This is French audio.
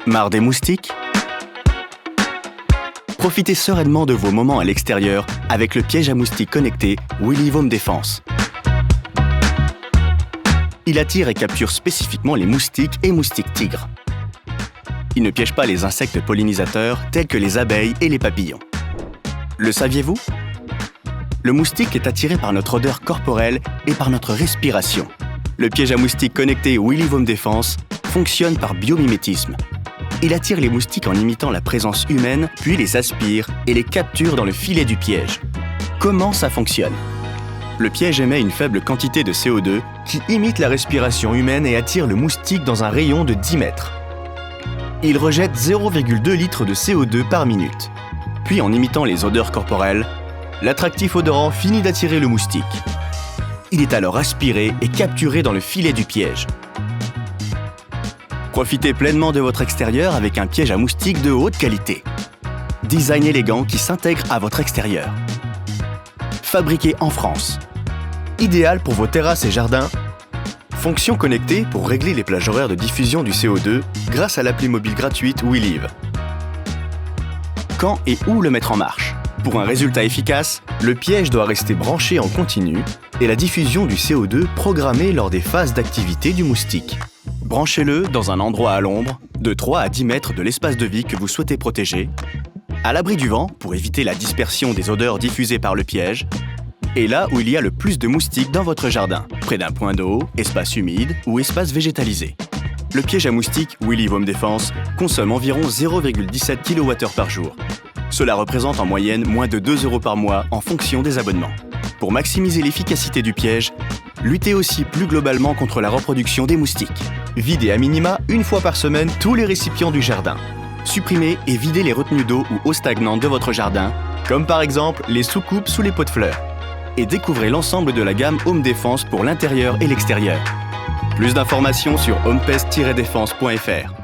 Marre des moustiques? Profitez sereinement de vos moments à l'extérieur avec le piège à moustiques connecté Williv Home Defense. Il attire et capture spécifiquement les moustiques et moustiques tigres. Il ne piège pas les insectes pollinisateurs tels que les abeilles et les papillons. Le saviez-vous? Le moustique est attiré par notre odeur corporelle et par notre respiration. Le piège à moustiques connecté Williv Home Defense fonctionne par biomimétisme. Il attire les moustiques en imitant la présence humaine, puis les aspire et les capture dans le filet du piège. Comment ça fonctionne? Le piège émet une faible quantité de CO2 qui imite la respiration humaine et attire le moustique dans un rayon de 10 mètres. Il rejette 0,2 litres de CO2 par minute. Puis, en imitant les odeurs corporelles, l'attractif odorant finit d'attirer le moustique. Il est alors aspiré et capturé dans le filet du piège. Profitez pleinement de votre extérieur avec un piège à moustiques de haute qualité. Design élégant qui s'intègre à votre extérieur. Fabriqué en France. Idéal pour vos terrasses et jardins. Fonction connectée pour régler les plages horaires de diffusion du CO2 grâce à l'appli mobile gratuite Williv. Quand et où le mettre en marche? Pour un résultat efficace, le piège doit rester branché en continu et la diffusion du CO2 programmée lors des phases d'activité du moustique. Branchez-le dans un endroit à l'ombre, de 3 à 10 mètres de l'espace de vie que vous souhaitez protéger, à l'abri du vent pour éviter la dispersion des odeurs diffusées par le piège, et là où il y a le plus de moustiques dans votre jardin, près d'un point d'eau, espace humide ou espace végétalisé. Le piège à moustiques Williv Home Defense consomme environ 0,17 kWh par jour. Cela représente en moyenne moins de 2 € par mois en fonction des abonnements. Pour maximiser l'efficacité du piège, luttez aussi plus globalement contre la reproduction des moustiques. Videz à minima une fois par semaine tous les récipients du jardin. Supprimez et videz les retenues d'eau ou eau stagnante de votre jardin, comme par exemple les sous-coupes sous les pots de fleurs. Et découvrez l'ensemble de la gamme Home Defense pour l'intérieur et l'extérieur. Plus d'informations sur homepest-defense.fr.